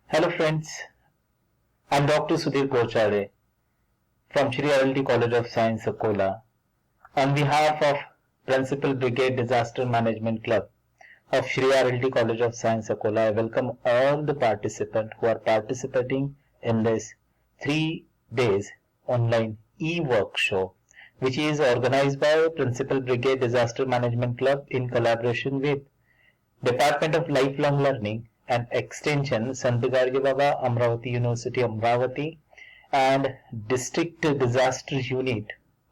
Hello friends, I'm Dr. Sudhir Gochade from Shri RLT College of Science, Akola. On behalf of Principal Brigade Disaster Management Club of Shri RLT College of Science, Akola, I welcome all the participants who are participating in this 3 days online e-workshop, which is organized by Principal Brigade Disaster Management Club in collaboration with Department of Lifelong Learning and Extension, Sant Gargi Baba, Amravati University, Amravati, and District Disaster Unit,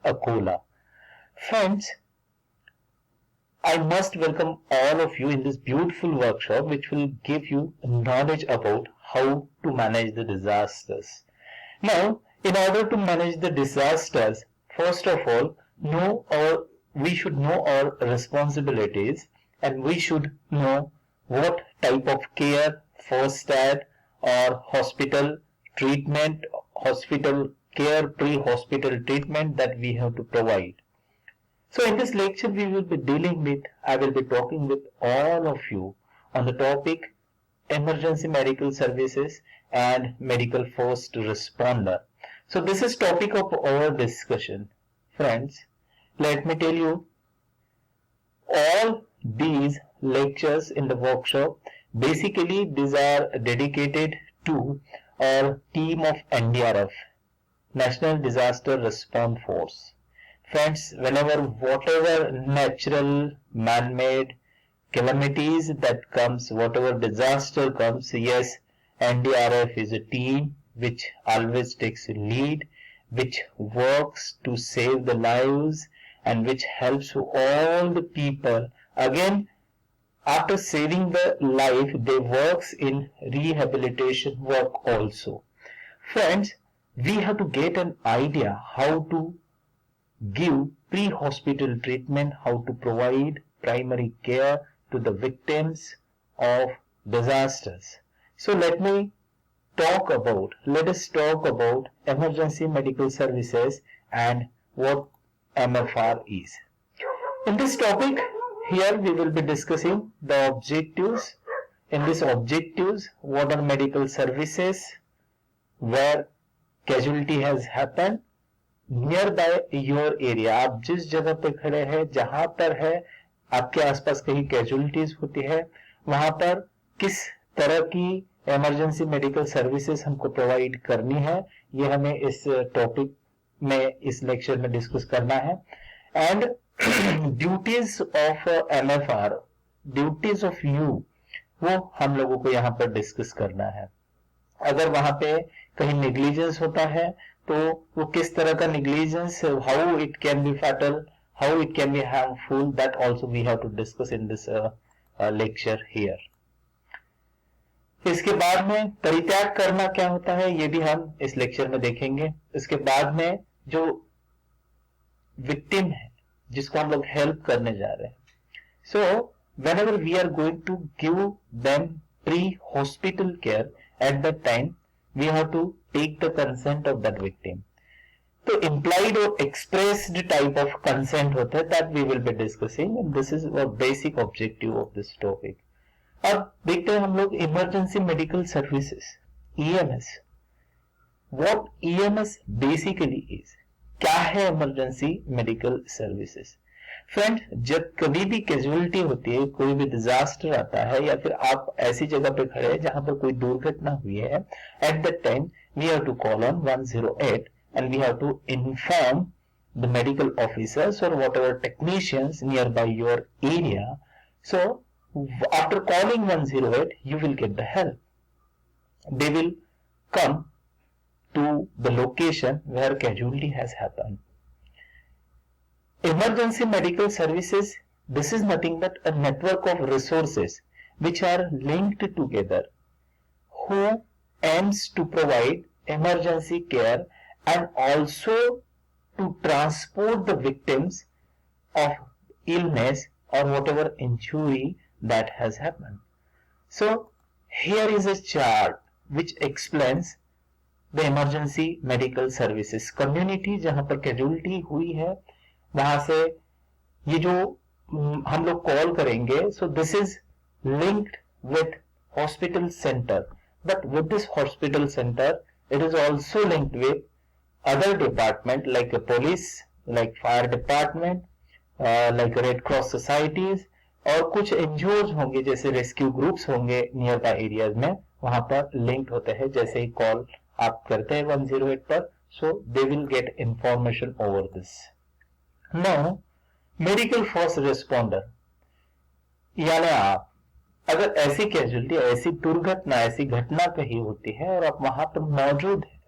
Akola. Friends, I must welcome all of you in this beautiful workshop which will give you knowledge about how to manage the disasters. Now, in order to manage the disasters, first of all, we should know our responsibilities and we should know what type of care, first aid or hospital treatment, hospital care, pre-hospital treatment that we have to provide. So in this lecture I will be talking with all of you on the topic emergency medical services and medical first responder. So this is topic of our discussion. Friends, let me tell you, all these lectures in the workshop, basically these are dedicated to our team of NDRF, National Disaster Response Force. Friends, whatever natural, man-made calamities that comes, whatever disaster comes, yes, NDRF is a team which always takes a lead, which works to save the lives and which helps all the people. Again, after saving the life, they works in rehabilitation work also. Friends, we have to get an idea how to give pre-hospital treatment, how to provide primary care to the victims of disasters. So let us talk about emergency medical services and what MFR is. In this topic, here we will be discussing the objectives. In these objectives, what are medical services, where casualty has happened, near by your area, आप जिस जगह पे खड़े हैं, जहां पर है आपके आसपास कहीं कैजुअलिटीज होती है, वहां पर किस तरह की इमरजेंसी मेडिकल सर्विसेज हमको प्रोवाइड करनी है, ये हमें इस टॉपिक में, इस लेक्चर में डिस्कस करना है. And duties of MFR, duties of you, वो हम लोगों को यहाँ पर डिस्कस करना है. अगर वहां पे कहीं नेग्लिजेंस होता है तो वो किस तरह का negligence, how it can be fatal, how it can be harmful, that also we have to discuss in this lecture here. इसके बाद में परित्याग करना क्या होता है, ये भी हम इस लेक्चर में देखेंगे. इसके बाद में जो विक्टिम है, जिसको हम लोग हेल्प करने जा रहे हैं, सो whenever we are going to give them pre-hospital care, at that time we have to take the consent of that victim. तो implied और expressed type of consent होता है, that we will be discussing, and this is our basic objective of this topic. अब देखते हैं हम लोग emergency medical services, EMS. What EMS basically is, क्या है इमरजेंसी मेडिकल सर्विसेज? फ्रेंड, जब कभी भी कैजुअलिटी होती है, कोई भी डिजास्टर आता है, या फिर आप ऐसी जगह पे खड़े हैं जहां पर कोई दुर्घटना हुई है, at that time we have to call on 108 and we have to inform the medical officers or whatever technicians nearby your area. So after calling 108, you will get the help. They will come to the location where casualty has happened. Emergency medical services, this is nothing but a network of resources which are linked together, who aims to provide emergency care and also to transport the victims of illness or whatever injury that has happened. So here is a chart which explains the emergency medical services. Community जहां पर casualty हुई है, वहां से ये जो हम लोग कॉल करेंगे, so this is linked with hospital centre. But with this hospital center, it is also linked with other department like a police, like fire department, like red cross societies, और कुछ एनजीओज होंगे जैसे rescue groups होंगे near by areas में, वहां पर linked होते हैं। जैसे ही कॉल आप करते हैं 108 पर, so they will get information over this. Now medical first responder, यानी आप अगर ऐसी कैजुअलिटी, ऐसी दुर्घटना, ऐसी घटना कहीं होती है और आप वहां पर मौजूद है,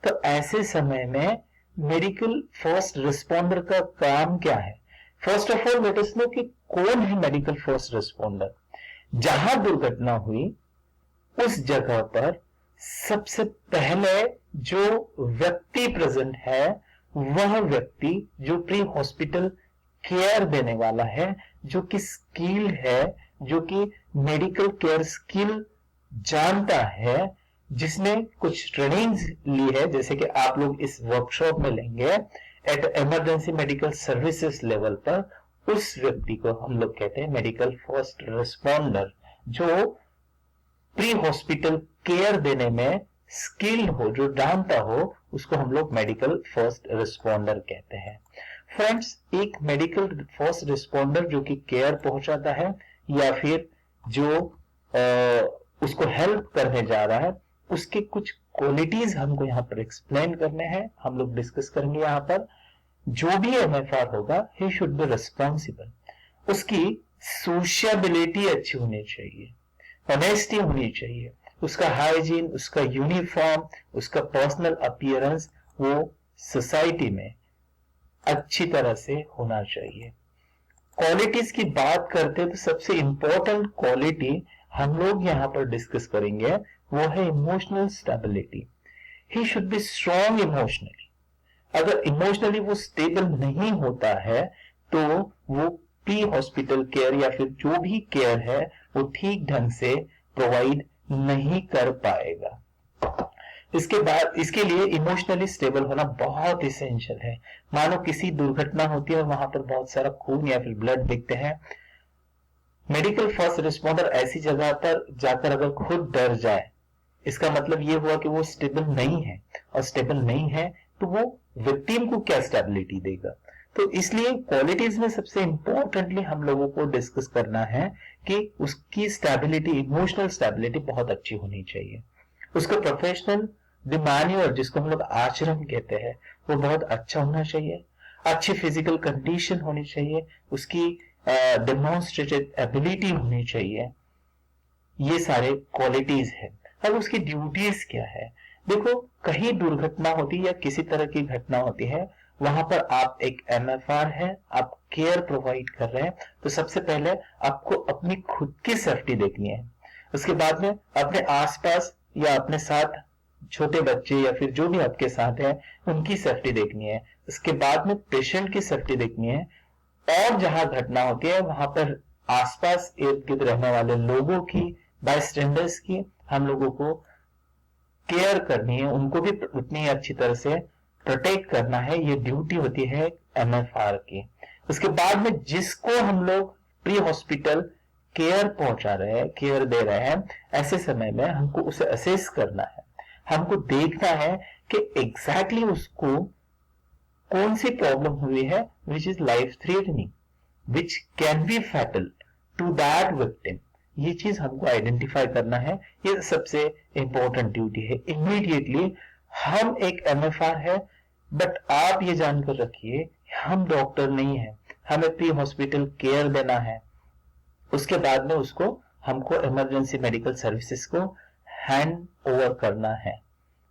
तो ऐसे समय में मेडिकल फर्स्ट रिस्पॉन्डर का काम क्या है? First of all let us know कि कौन है मेडिकल फर्स्ट रिस्पॉन्डर। जहां दुर्घटना हुई उस जगह पर सबसे पहले जो व्यक्ति प्रेजेंट है, वह व्यक्ति जो प्री हॉस्पिटल केयर देने वाला है, जो कि स्किल्ड है, जो कि मेडिकल केयर स्किल जानता है, जिसने कुछ ट्रेनिंग ली है, जैसे कि आप लोग इस वर्कशॉप में लेंगे at emergency medical services level पर, उस व्यक्ति को हम लोग कहते हैं मेडिकल फर्स्ट रिस्पॉन्डर। जो प्री हॉस्पिटल केयर देने में स्किल्ड हो, जो जानता हो, उसको हम लोग मेडिकल फर्स्ट रिस्पॉन्डर कहते हैं। फ्रेंड्स, एक मेडिकल फर्स्ट रिस्पॉन्डर जो कि केयर पहुंचाता है या फिर जो उसको हेल्प करने जा रहा है, उसके कुछ क्वालिटीज हमको यहाँ पर एक्सप्लेन करने हैं, हम लोग डिस्कस करेंगे। यहाँ पर जो भी एमएफआर होगा, ही शुड बी रिस्पॉन्सिबल, उसकी सोशियबिलिटी अच्छी होनी चाहिए, ऑनेस्टी होनी चाहिए, उसका हाइजीन, उसका यूनिफॉर्म, उसका पर्सनल अपीयरेंस वो सोसाइटी में अच्छी तरह से होना चाहिए। क्वालिटीज की बात करते हैं तो सबसे इंपॉर्टेंट क्वालिटी हम लोग यहां पर डिस्कस करेंगे, वो है emotional stability. He should be strong emotionally. अगर इमोशनली वो स्टेबल नहीं होता है तो वो प्री हॉस्पिटल केयर या फिर जो भी केयर है वो ठीक ढंग से प्रोवाइड नहीं कर पाएगा। इसके बाद इसके लिए इमोशनली स्टेबल होना बहुत इसेंशियल है। मानो किसी दुर्घटना होती है और वहां पर बहुत सारा खून या फिर ब्लड दिखते हैं, मेडिकल फर्स्ट रिस्पॉन्डर ऐसी जगह पर जाकर अगर खुद डर जाए, इसका मतलब ये हुआ कि वो स्टेबल नहीं है, और स्टेबल नहीं है तो वो विक्टिम को क्या स्टेबिलिटी देगा। तो इसलिए क्वालिटीज में सबसे इंपॉर्टेंटली हम लोगों को डिस्कस करना है कि उसकी स्टेबिलिटी, इमोशनल स्टेबिलिटी बहुत अच्छी होनी चाहिए। उसका प्रोफेशनल मैन्युअर, जिसको हम लोग आचरण कहते हैं, वो बहुत अच्छा होना चाहिए। अच्छी फिजिकल कंडीशन होनी चाहिए, उसकी डेमोन्स्ट्रेटेड एबिलिटी होनी चाहिए। ये सारे क्वालिटीज है। अब उसकी ड्यूटीज क्या है? देखो, कहीं दुर्घटना होती है या किसी तरह की घटना होती है, वहां पर आप एक एमएफआर है, आप केयर प्रोवाइड कर रहे हैं, तो सबसे पहले आपको अपनी खुद की सेफ्टी देखनी है। उसके बाद में अपने आसपास या अपने साथ छोटे बच्चे या फिर जो भी आपके साथ है उनकी सेफ्टी देखनी है। उसके बाद में पेशेंट की सेफ्टी देखनी है, और जहां घटना होती है वहां पर आसपास इर्द गिर्द रहने वाले लोगों की, बायस्टैंडर्स की हम लोगों को केयर करनी है, उनको भी उतनी अच्छी तरह से प्रोटेक्ट करना है। ये ड्यूटी होती है एमएफआर की। उसके बाद में जिसको हम लोग प्री हॉस्पिटल केयर पहुंचा रहे हैं, केयर दे रहे हैं, ऐसे समय में हमको उसे असेस करना है, हमको देखना है कि एग्जैक्टली उसको कौन सी प्रॉब्लम हुई है which is life threatening, which can be fatal to that victim. ये चीज हमको आइडेंटिफाई करना है, ये सबसे इंपॉर्टेंट ड्यूटी है। इमीडिएटली हम एक एमएफआर है, बट आप ये जानकर रखिए हम डॉक्टर नहीं है, हमें प्री हॉस्पिटल केयर देना है। उसके बाद में उसको हमको इमरजेंसी मेडिकल सर्विसेज को हैंड ओवर करना है।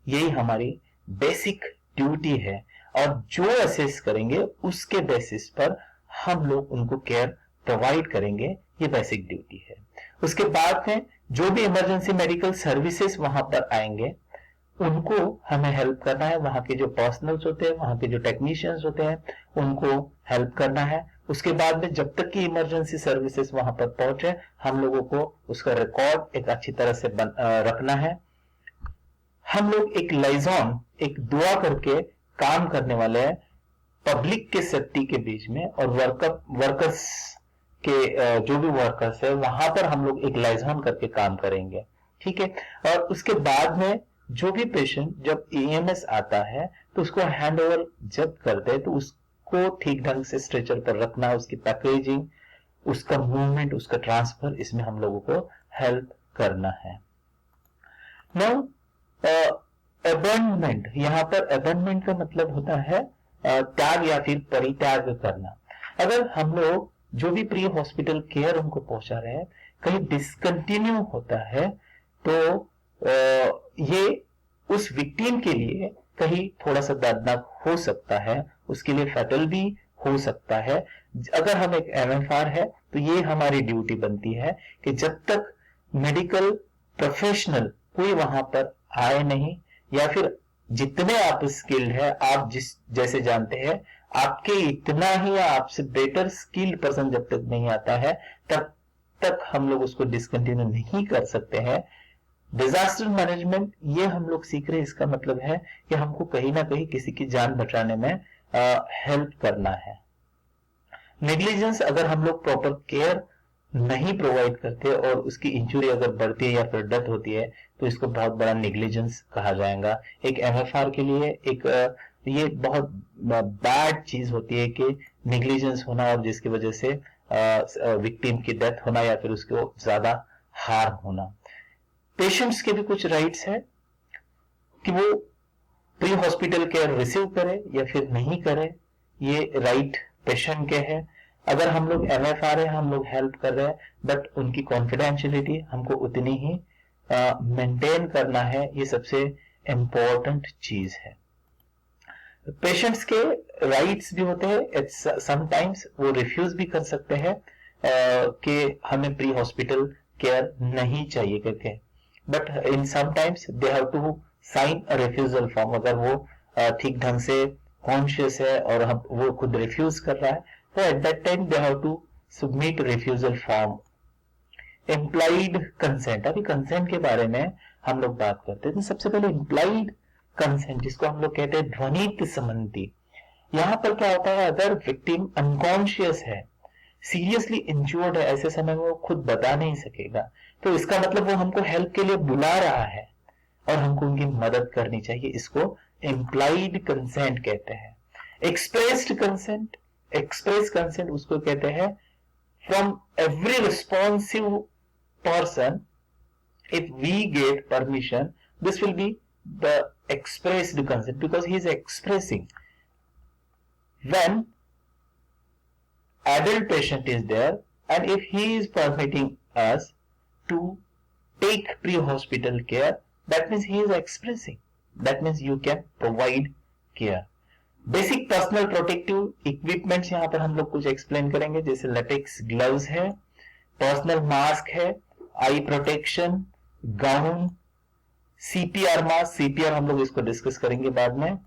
यही हमारी बेसिक ड्यूटी है, और जो असेस करेंगे उसके बेसिस पर हम लोग उनको केयर प्रोवाइड करेंगे। ये बेसिक ड्यूटी है। उसके बाद में जो भी इमरजेंसी मेडिकल सर्विसेज वहां पर आएंगे उनको हमें हेल्प करना है। वहां के जो पर्सनल्स होते हैं, वहां के जो टेक्नीशियंस होते हैं, उनको हेल्प करना है। उसके बाद में जब तक कि इमरजेंसी सर्विसेज वहां पर पहुंचे, हम लोगों को उसका रिकॉर्ड एक अच्छी तरह से रखना है। हम लोग एक लाइजॉन, एक दुआ करके काम करने वाले हैं पब्लिक के सेफ्टी के बीच में, और वर्कर्स के जो भी वर्कर्स है वहां पर हम लोग एक लाइजॉन करके काम करेंगे ठीक है। और उसके बाद में जो भी पेशेंट जब ईएमएस आता है तो उसको हैंड ओवर जब करते हैं तो उसको ठीक ढंग से स्ट्रेचर पर रखना, उसकी पैकेजिंग, उसका मूवमेंट, उसका ट्रांसफर, इसमें हम लोगों को हेल्प करना है। नाउ अबैंडमेंट, यहाँ पर अबैंडमेंट का मतलब होता है त्याग या फिर परित्याग करना। अगर हम लोग जो भी प्री हॉस्पिटल केयर उनको पहुंचा रहे हैं कहीं डिसकंटिन्यू होता है तो ये उस विक्टिम के लिए कहीं थोड़ा सा दर्दनाक हो सकता है, उसके लिए फैटल भी हो सकता है। अगर हम एक एमएफआर है तो ये हमारी ड्यूटी बनती है कि जब तक मेडिकल प्रोफेशनल कोई वहां पर आए नहीं, या फिर जितने आप स्किल्ड है, आप जिस जैसे जानते हैं, आपके इतना ही या आपसे बेटर स्किल्ड पर्सन जब तक नहीं आता है तब तक हम लोग उसको डिसकंटिन्यू नहीं कर सकते हैं। डिजास्टर मैनेजमेंट ये हम लोग सीख रहे हैं, इसका मतलब है कि हमको कहीं ना कहीं किसी की जान बचाने में हेल्प करना है। नेग्लिजेंस, अगर हम लोग प्रॉपर केयर नहीं प्रोवाइड करते और उसकी इंजुरी अगर बढ़ती है या फिर डेथ होती है तो इसको बहुत बड़ा नेग्लिजेंस कहा जाएगा। एक एमएफआर के लिए एक ये बहुत बैड चीज होती है कि नेग्लिजेंस होना और जिसकी वजह से विक्टिम की डेथ होना या फिर उसको ज्यादा हार्म होना। पेशेंट्स के भी कुछ राइट्स है कि वो प्री हॉस्पिटल केयर रिसीव करे या फिर नहीं करे, ये राइट पेशेंट के है। अगर हम लोग एमएफआर है, हम लोग हेल्प कर रहे हैं, बट उनकी कॉन्फिडेंशियलिटी हमको उतनी ही मेंटेन करना है, ये सबसे इंपॉर्टेंट चीज है। पेशेंट्स के राइट्स भी होते हैं, समटाइम्स वो रिफ्यूज भी कर सकते हैं कि हमें प्री हॉस्पिटल केयर नहीं चाहिए करके, but in sometimes they have to sign a refusal form. अगर वो ठीक ढंग से कॉन्शियस है और हम वो खुद रिफ्यूज कर रहा है तो at that time they have to submit refusal form. Implied consent, अभी कंसेंट के बारे में हम लोग बात करते हैं तो सबसे पहले इम्प्लाइड कंसेंट जिसको हम लोग कहते हैं ध्वनित सम्मति। यहां पर क्या होता है, अगर विक्टिम अनकॉन्शियस है, सीरियसली इंज्योर्ड है, ऐसे समय में वो खुद बता नहीं सकेगा, तो इसका मतलब वो हमको हेल्प के लिए बुला रहा है और हमको उनकी मदद करनी चाहिए। इसको इम्प्लाइड कंसेंट कहते हैं। एक्सप्रेस्ड कंसेंट, एक्सप्रेस कंसेंट उसको कहते हैं from every responsive person, if we get permission, this will be the expressed consent because he is expressing. When adult patient is there and if he is permitting us to take pre-hospital care, that means he is expressing. That means you can provide care. Basic personal protective equipments यहाँ पर हम लोग कुछ explain करेंगे, जैसे latex gloves है, personal mask है, आई protection, gown, CPR mask, CPR हम लोग इसको डिस्कस करेंगे बाद में।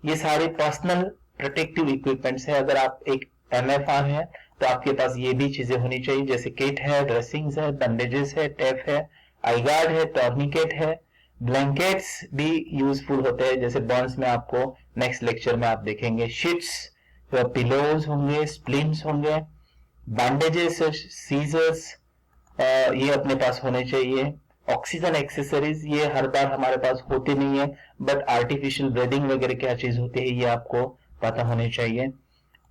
ये सारे पर्सनल प्रोटेक्टिव इक्विपमेंट्स है। अगर आप एक एमएफआर है तो आपके पास ये भी चीजें होनी चाहिए, जैसे किट है, ड्रेसिंग्स है, बैंडेजेस है, टेप है, आई गार्ड है, टॉर्निकेट है, ब्लैंकेट्स भी यूजफुल होते हैं, जैसे बर्न्स में आपको नेक्स्ट लेक्चर में आप देखेंगे। शीट्स, पिलोज होंगे, स्प्लिंट्स होंगे, बैंडेजेस, सीजर्स ये अपने पास होने चाहिए। ऑक्सीजन एक्सेसरीज ये हर बार हमारे पास होते नहीं है, बट आर्टिफिशियल ब्रीदिंग वगैरह क्या चीज होती है ये आपको पता होने चाहिए।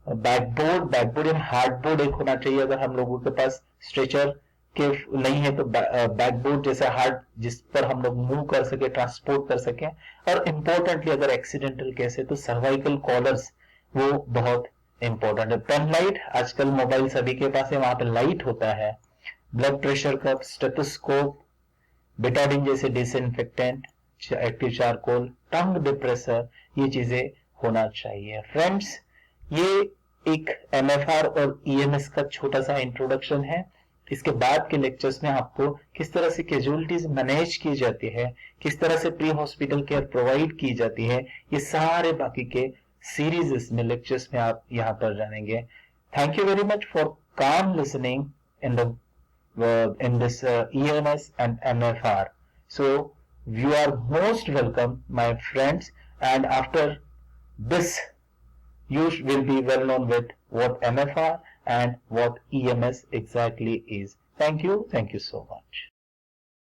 बैकबोर्ड, बैकबोर्ड या हार्डबोर्ड एक होना चाहिए। अगर हम लोगों के पास स्ट्रेचर के नहीं है तो बैकबोर्ड जैसा हार्ड जिस पर हम लोग मूव कर सके, ट्रांसपोर्ट कर सके। और इम्पोर्टेंटली अगर एक्सीडेंटल केस है तो सर्वाइकल कॉलर्स वो बहुत इंपॉर्टेंट है। पेन लाइट, आजकल मोबाइल सभी के पास है, वहां पे लाइट होता है। Blood pressure cup, stethoscope, Betadine जैसे डिसइंफेक्टेंट, एक्टिव चारकोल, टंग डिप्रेसर, ये चीजें होना चाहिए। फ्रेंड्स, ये एक एमएफआर और ईएमएस का छोटा सा इंट्रोडक्शन है। इसके बाद के लेक्चर्स में आपको किस तरह से कैजुअलिटीज मैनेज की जाती है, किस तरह से प्री हॉस्पिटल केयर प्रोवाइड की जाती है, ये सारे बाकी के सीरीज में लेक्चर्स में आप यहाँ पर जानेंगे। Thank you very much for calm listening in this EMS and MFR. So you are most welcome, my friends, and after this you will be well known with what MFR and what EMS exactly is. Thank you so much.